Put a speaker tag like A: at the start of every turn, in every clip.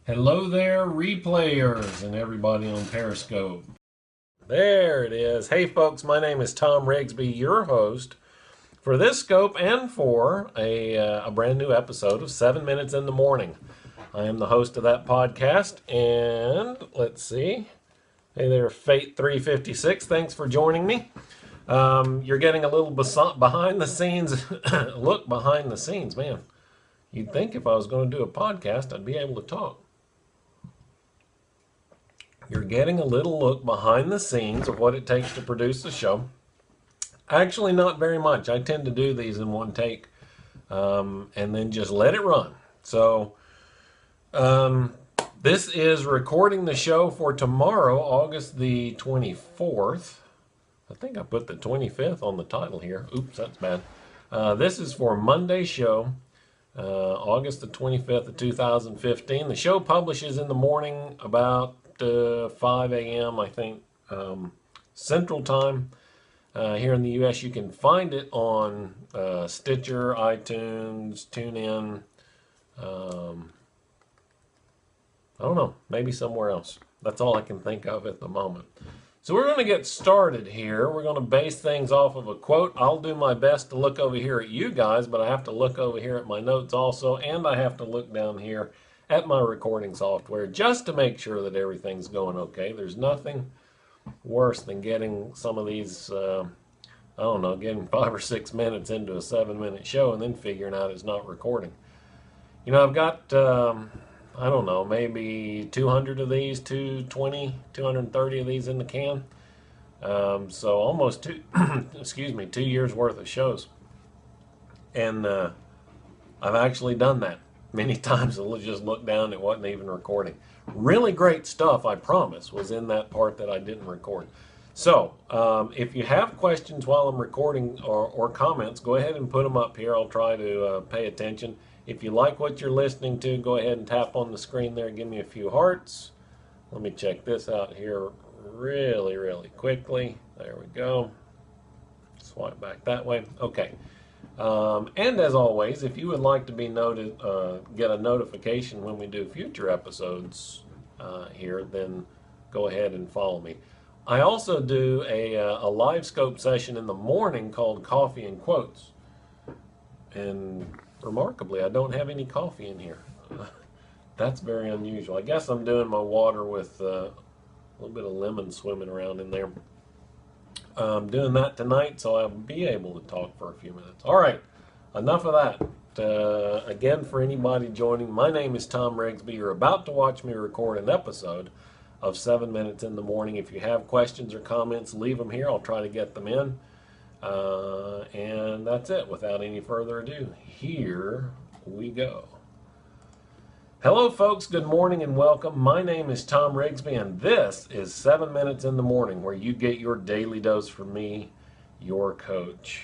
A: Hello there, replayers and everybody on Periscope. There it is. Hey folks, my name is Thom Rigsby, your host for this scope and for a brand new episode of 7 Minutes in the Morning. I am the host of that podcast, and let's see. Hey there, Fate 356. Thanks for joining me. You're getting a little behind the scenes look behind the scenes, man. You'd think if I was going to do a podcast, I'd be able to talk. You're getting a little look behind the scenes of what it takes to produce a show. Actually, not very much. I tend to do these in one take and then just let it run. So, this is recording the show for tomorrow, August the 24th. I think I put the 25th on the title here. Oops, that's bad. This is for Monday's show, August the 25th of 2015. The show publishes in the morning about 5 a.m. I think Central Time here in the U.S. You can find it on Stitcher, iTunes, TuneIn. I don't know, maybe somewhere else. That's all I can think of at the moment. So we're going to get started here. We're going to base things off of a quote. I'll do my best to look over here at you guys, but I have to look over here at my notes also, and I have to look down here at my recording software just to make sure that everything's going okay. There's nothing worse than getting some of these, I don't know, getting 5 or 6 minutes into a 7-minute show and then figuring out it's not recording. You know, I've got, I don't know, maybe 200 of these, 220, 230 of these in the can. So almost 2 years worth of shows. And I've actually done that many times. I'll just look down, it wasn't even recording. Really great stuff, I promise, was in that part that I didn't record. So, if you have questions while I'm recording or comments, go ahead and put them up here. I'll try to pay attention. If you like what you're listening to, go ahead and tap on the screen there. Give me a few hearts. Let me check this out here really quickly. There we go. Swipe back that way. Okay. And as always, if you would like to be get a notification when we do future episodes here, then go ahead and follow me. I also do a live scope session in the morning called Coffee and Quotes. And remarkably, I don't have any coffee in here. That's very unusual. I guess I'm doing my water with a little bit of lemon swimming around in there. I'm doing that tonight, so I'll be able to talk for a few minutes. All right, enough of that. Again, for anybody joining, my name is Thom Rigsby. You're about to watch me record an episode of 7 Minutes in the Morning. If you have questions or comments, leave them here. I'll try to get them in. And that's it. Without any further ado, here we go. Hello folks, good morning and welcome. My name is Thom Rigsby and this is 7 Minutes in the Morning, where you get your daily dose from me, your coach.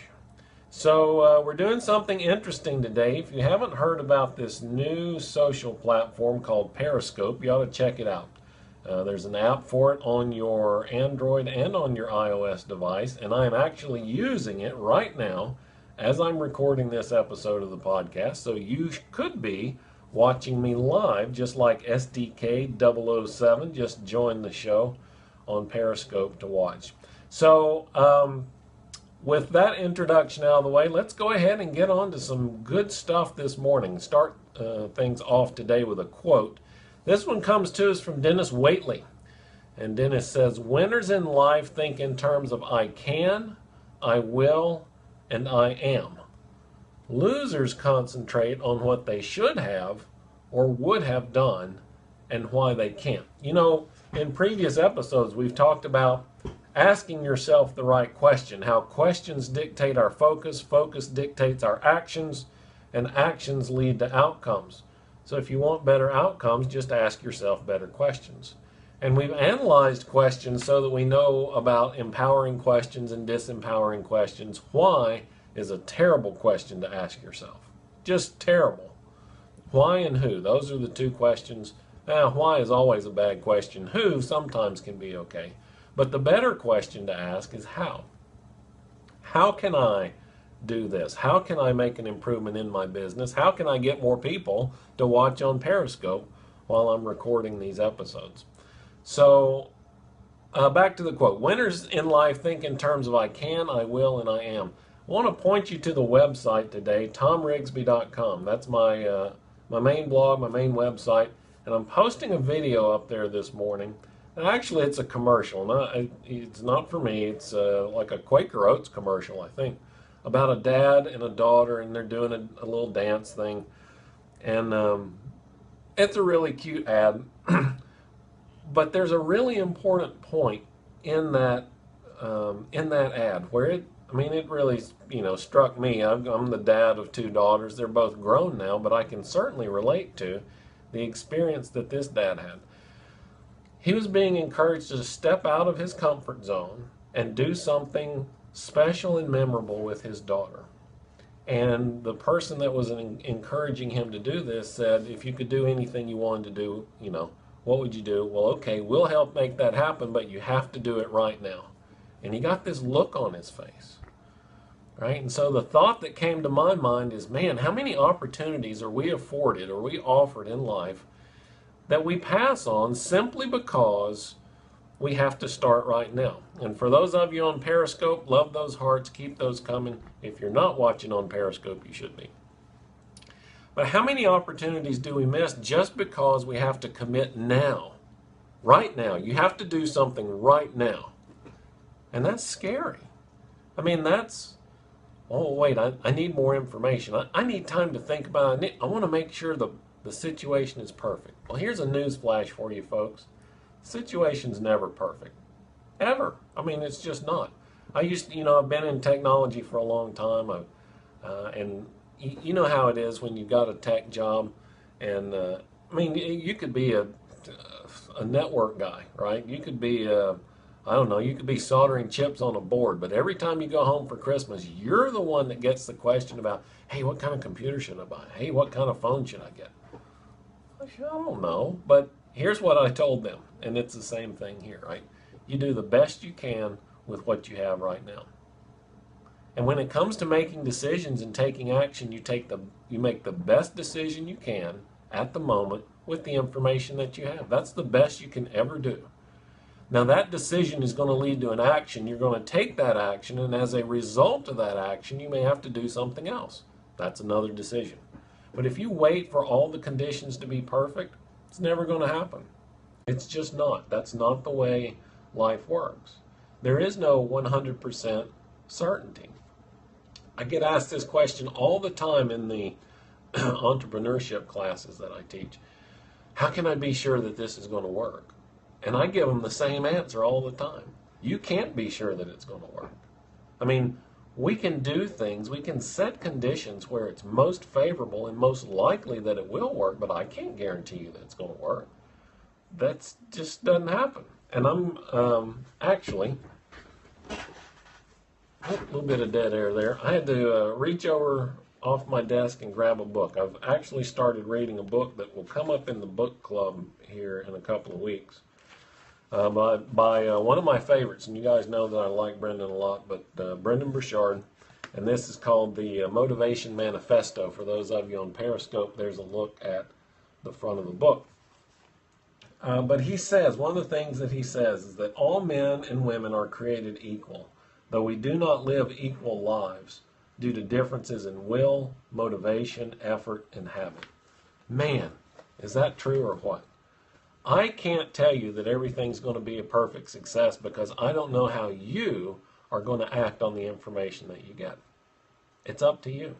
A: So we're doing something interesting today. If you haven't heard about this new social platform called Periscope, you ought to check it out. There's an app for it on your Android and on your iOS device, and I am actually using it right now as I'm recording this episode of the podcast. So you could be watching me live, just like SDK007 just joined the show on Periscope to watch. So with that introduction out of the way, let's go ahead and get on to some good stuff this morning. Start things off today with a quote. This one comes to us from Dennis Waitley. And Dennis says, "Winners in life think in terms of I can, I will, and I am. Losers concentrate on what they should have or would have done and why they can't." You know, in previous episodes, we've talked about asking yourself the right question, how questions dictate our focus, focus dictates our actions, and actions lead to outcomes. So if you want better outcomes, just ask yourself better questions. And we've analyzed questions so that we know about empowering questions and disempowering questions. Why is a terrible question to ask yourself. Just terrible. Why and who? Those are the two questions. Why is always a bad question. Who sometimes can be okay. But the better question to ask is how. How can I do this? How can I make an improvement in my business? How can I get more people to watch on Periscope while I'm recording these episodes. So back to the quote. Winners in life think in terms of I can, I will, and I am. I want to point you to the website today, thomrigsby.com. That's my main blog, my main website, and I'm posting a video up there this morning. And actually, it's a commercial. It's not for me. It's like a Quaker Oats commercial, I think, about a dad and a daughter, and they're doing a little dance thing. And it's a really cute ad. But there's a really important point in that ad where it really struck me. I'm the dad of two daughters. They're both grown now, but I can certainly relate to the experience that this dad had. He was being encouraged to step out of his comfort zone and do something special and memorable with his daughter. And the person that was encouraging him to do this said, if you could do anything you wanted to do, what would you do? Well, okay, we'll help make that happen, but you have to do it right now. And he got this look on his face, right? And so the thought that came to my mind is, man, how many opportunities are we afforded or we offered in life that we pass on simply because we have to start right now? And for those of you on Periscope, love those hearts, keep those coming. If you're not watching on Periscope, you should be. But how many opportunities do we miss just because we have to commit now? Right now. You have to do something right now. And that's scary. Oh, wait, I need more information. I need time to think about it. I want to make sure the situation is perfect. Well, here's a news flash for you folks. The situation's never perfect. Ever. It's just not. I've been in technology for a long time. And you know how it is when you got a tech job, and you could be a network guy, right? You could be you could be soldering chips on a board, but every time you go home for Christmas, you're the one that gets the question about, hey, what kind of computer should I buy? Hey, what kind of phone should I get? I don't know, but here's what I told them, and it's the same thing here, right? You do the best you can with what you have right now. And when it comes to making decisions and taking action, you make the best decision you can at the moment with the information that you have. That's the best you can ever do. Now that decision is going to lead to an action. You're going to take that action, and as a result of that action, you may have to do something else. That's another decision. But if you wait for all the conditions to be perfect, it's never going to happen. It's just not. That's not the way life works. There is no 100% certainty. I get asked this question all the time in the entrepreneurship classes that I teach. How can I be sure that this is going to work? And I give them the same answer all the time. You can't be sure that it's going to work. We can do things, we can set conditions where it's most favorable and most likely that it will work, but I can't guarantee you that it's going to work. That just doesn't happen. And I'm actually... a little bit of dead air there. I had to reach over off my desk and grab a book. I've actually started reading a book that will come up in the book club here in a couple of weeks by one of my favorites. And you guys know that I like Brendan a lot, but Brendan Burchard. And this is called the Motivation Manifesto. For those of you on Periscope, there's a look at the front of the book. But he says, one of the things that he says is that all men and women are created equal, though we do not live equal lives due to differences in will, motivation, effort, and habit. Man, is that true or what? I can't tell you that everything's going to be a perfect success because I don't know how you are going to act on the information that you get. It's up to you.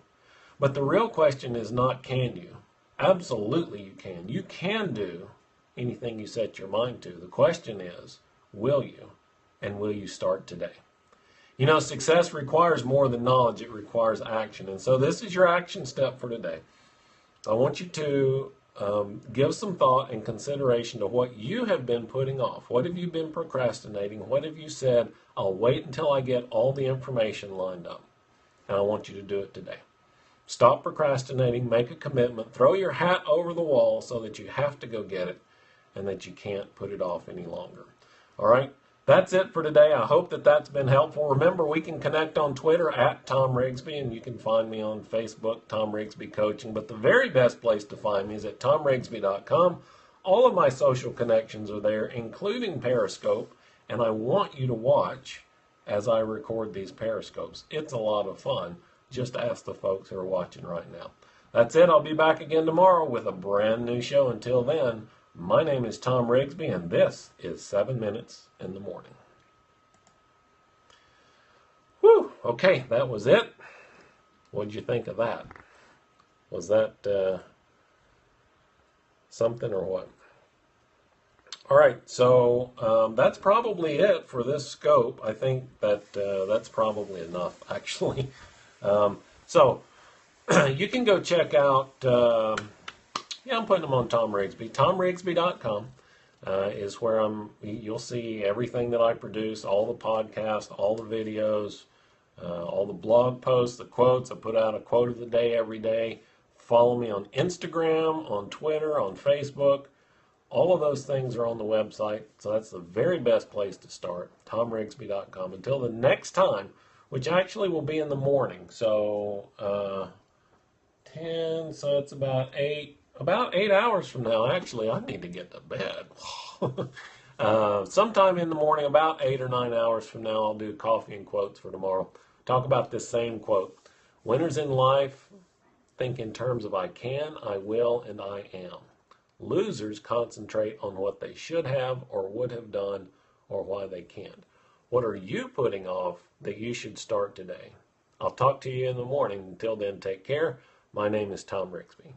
A: But the real question is not can you. Absolutely you can. You can do anything you set your mind to. The question is, will you? And will you start today? Success requires more than knowledge. It requires action. And so this is your action step for today. I want you to give some thought and consideration to what you have been putting off. What have you been procrastinating? What have you said, I'll wait until I get all the information lined up? And I want you to do it today. Stop procrastinating, make a commitment, throw your hat over the wall so that you have to go get it and that you can't put it off any longer. All right? That's it for today. I hope that that's been helpful. Remember, we can connect on Twitter at Thom Rigsby, and you can find me on Facebook, Thom Rigsby Coaching. But the very best place to find me is at thomrigsby.com. All of my social connections are there, including Periscope, and I want you to watch as I record these Periscopes. It's a lot of fun. Just ask the folks who are watching right now. That's it. I'll be back again tomorrow with a brand new show. Until then, my name is Thom Rigsby, and this is 7 Minutes in the Morning. Whew, okay, that was it. What'd you think of that? Was that something or what? All right, so that's probably it for this scope. I think that that's probably enough, actually. So you can go check out, yeah, I'm putting them on Thom Rigsby. ThomRigsby.com is where you'll see everything that I produce, all the podcasts, all the videos, all the blog posts, the quotes. I put out a quote of the day every day. Follow me on Instagram, on Twitter, on Facebook. All of those things are on the website, so that's the very best place to start, ThomRigsby.com. Until the next time, which actually will be in the morning, so 10, so it's about 8 hours from now. Actually, I need to get to bed. Sometime in the morning, about 8 or 9 hours from now, I'll do coffee and quotes for tomorrow. Talk about this same quote. Winners in life think in terms of I can, I will, and I am. Losers concentrate on what they should have or would have done or why they can't. What are you putting off that you should start today? I'll talk to you in the morning. Until then, take care. My name is Thom Rigsby.